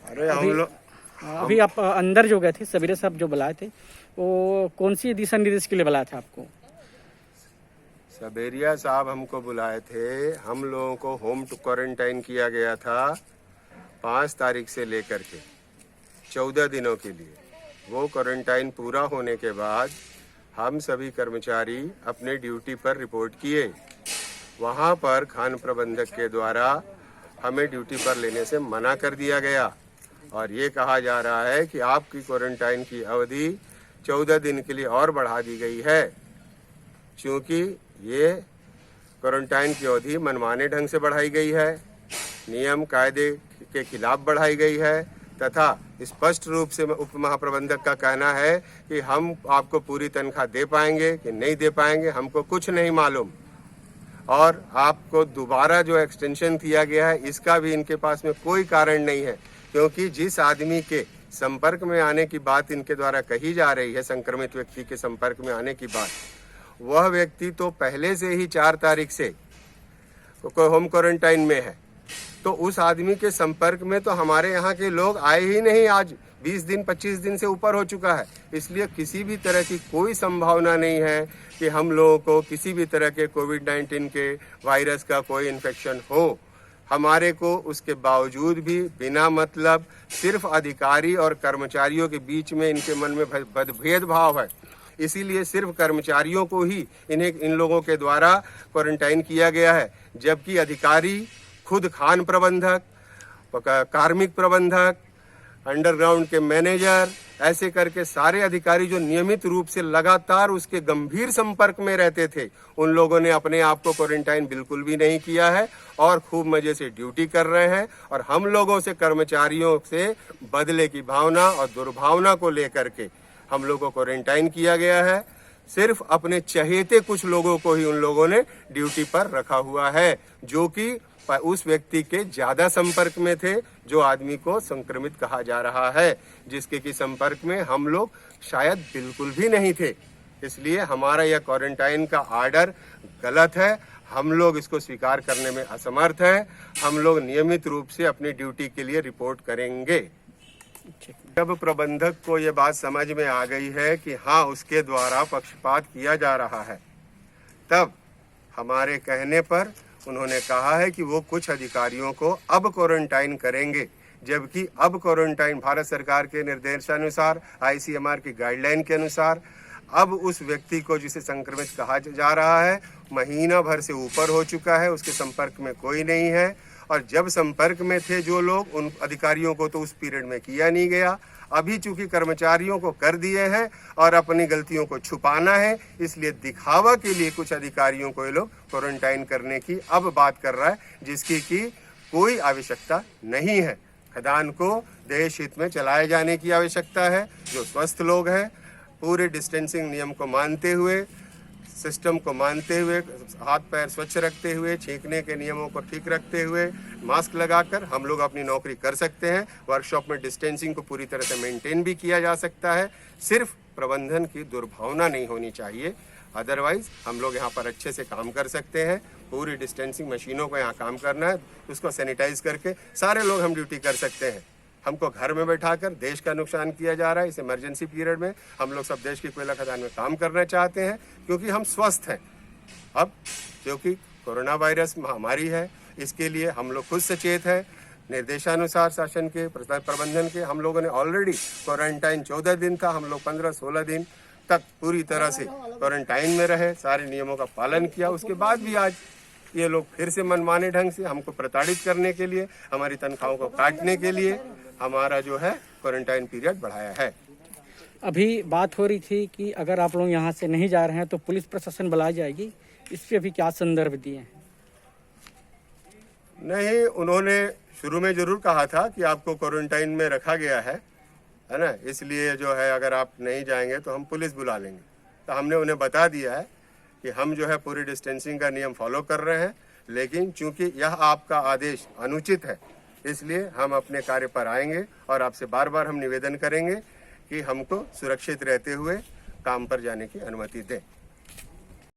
अरे हम लोग अभी आप अंदर जो गए थे, सवेरे साहब जो बुलाए थे, वो कौन सी दिशा निर्देश के लिए बुलाया था आपको? सबेरिया साहब हमको बुलाए थे। हम लोगों को होम क्वारंटाइन किया गया था 5 तारीख से लेकर के 14 दिनों के लिए। वो क्वारंटाइन पूरा होने के बाद हम सभी कर्मचारी अपने ड्यूटी पर रिपोर्ट किए। वहाँ पर खान प्रबंधक के द्वारा हमें ड्यूटी पर लेने से मना कर दिया गया और ये कहा जा रहा है कि आपकी क्वारंटाइन की अवधि 14 दिन के लिए और बढ़ा दी गई है, क्योंकि ये क्वारंटाइन की अवधि मनमाने ढंग से बढ़ाई गई है, नियम कायदे के खिलाफ बढ़ाई गई है तथा स्पष्ट रूप से उप महाप्रबंधक का कहना है कि हम आपको पूरी तनख्वाह दे पाएंगे कि नहीं दे पाएंगे हमको कुछ नहीं मालूम, और आपको दोबारा जो एक्सटेंशन किया गया है इसका भी इनके पास में कोई कारण नहीं है, क्योंकि जिस आदमी के संपर्क में आने की बात इनके द्वारा कही जा रही है, संक्रमित व्यक्ति के संपर्क में आने की बात, वह व्यक्ति तो पहले से ही 4 तारीख से होम क्वारंटाइन में है। तो उस आदमी के संपर्क में तो हमारे यहाँ के लोग आए ही नहीं। आज 20 दिन 25 दिन से ऊपर हो चुका है, इसलिए किसी भी तरह की कोई संभावना नहीं है कि हम लोगों को किसी भी तरह के कोविड-19 के वायरस का कोई इन्फेक्शन हो। हमारे को उसके बावजूद भी बिना मतलब सिर्फ अधिकारी और कर्मचारियों के बीच में इनके मन में भेदभाव है, इसीलिए सिर्फ कर्मचारियों को ही इन लोगों के द्वारा क्वारंटाइन किया गया है, जबकि अधिकारी खुद खान प्रबंधक, कार्मिक प्रबंधक, अंडरग्राउंड के मैनेजर, ऐसे करके सारे अधिकारी जो नियमित रूप से लगातार उसके गंभीर संपर्क में रहते थे, उन लोगों ने अपने आप को क्वारंटाइन बिल्कुल भी नहीं किया है और खूब मजे से ड्यूटी कर रहे हैं। और हम लोगों से, कर्मचारियों से बदले की भावना और दुर्भावना को लेकर के हम लोगों को क्वारंटाइन किया गया है। सिर्फ अपने चहेते कुछ लोगों को ही उन लोगों ने ड्यूटी पर रखा हुआ है, जो कि उस व्यक्ति के ज्यादा संपर्क में थे, जो आदमी को संक्रमित कहा जा रहा है, जिसके की संपर्क में हम लोग शायद बिल्कुल भी नहीं थे। इसलिए हमारा यह क्वारंटाइन का आर्डर गलत है, हम लोग इसको स्वीकार करने में असमर्थ हैं। हम लोग नियमित रूप से अपनी ड्यूटी के लिए रिपोर्ट करेंगे। जब प्रबंधक को ये बात समझ में आ गई है कि हाँ उसके द्वारा पक्षपात किया जा रहा है, तब हमारे कहने पर उन्होंने कहा है कि वो कुछ अधिकारियों को अब क्वारंटाइन करेंगे, जबकि अब क्वारंटाइन भारत सरकार के निर्देशानुसार, ICMR की गाइडलाइन के अनुसार, अब उस व्यक्ति को जिसे संक्रमित कहा जा रहा है महीना भर से ऊपर हो चुका है, उसके संपर्क में कोई नहीं है, और जब संपर्क में थे जो लोग, उन अधिकारियों को तो उस पीरियड में किया नहीं गया। अभी चूंकि कर्मचारियों को कर दिए हैं और अपनी गलतियों को छुपाना है, इसलिए दिखावा के लिए कुछ अधिकारियों को ये लोग क्वारंटाइन करने की अब बात कर रहा है, जिसकी की कोई आवश्यकता नहीं है। खदान को देश हित में चलाए जाने की आवश्यकता है। जो स्वस्थ लोग हैं, पूरे डिस्टेंसिंग नियम को मानते हुए, सिस्टम को मानते हुए, हाथ पैर स्वच्छ रखते हुए, छींकने के नियमों को ठीक रखते हुए, मास्क लगाकर हम लोग अपनी नौकरी कर सकते हैं। वर्कशॉप में डिस्टेंसिंग को पूरी तरह से मेंटेन भी किया जा सकता है। सिर्फ प्रबंधन की दुर्भावना नहीं होनी चाहिए, अदरवाइज हम लोग यहाँ पर अच्छे से काम कर सकते हैं। पूरी डिस्टेंसिंग मशीनों को यहाँ काम करना है, उसको सैनिटाइज करके सारे लोग हम ड्यूटी कर सकते हैं। हमको घर में बैठाकर देश का नुकसान किया जा रहा है। इस इमरजेंसी पीरियड में हम लोग सब देश की कोयला खदान में काम करना चाहते हैं, क्योंकि हम स्वस्थ हैं। अब क्योंकि कोरोना वायरस महामारी है, इसके लिए हम लोग खुद सचेत हैं। निर्देशानुसार शासन के प्रबंधन के हम लोगों ने ऑलरेडी क्वारंटाइन 14 दिन था, हम लोग 15-16 दिन तक पूरी तरह से क्वारंटाइन में रहे, सारे नियमों का पालन किया। उसके बाद भी आज ये लोग फिर से मनमाने ढंग से हमको प्रताड़ित करने के लिए, हमारी तनख्वाहों को काटने के लिए हमारा जो है क्वारंटाइन पीरियड बढ़ाया है। अभी बात हो रही थी कि अगर आप लोग यहाँ से नहीं जा रहे हैं तो पुलिस प्रशासन बुलाई जाएगी, इस पे अभी क्या संदर्भ दिए हैं? नहीं, उन्होंने शुरू में जरूर कहा था कि आपको क्वारंटाइन में रखा गया है ना, इसलिए जो है अगर आप नहीं जाएंगे तो हम पुलिस बुला लेंगे। तो हमने उन्हें बता दिया है कि हम जो है पूरी डिस्टेंसिंग का नियम फॉलो कर रहे हैं, लेकिन चूंकि यह आपका आदेश अनुचित है, इसलिए हम अपने कार्य पर आएंगे और आपसे बार बार हम निवेदन करेंगे कि हमको सुरक्षित रहते हुए काम पर जाने की अनुमति दें।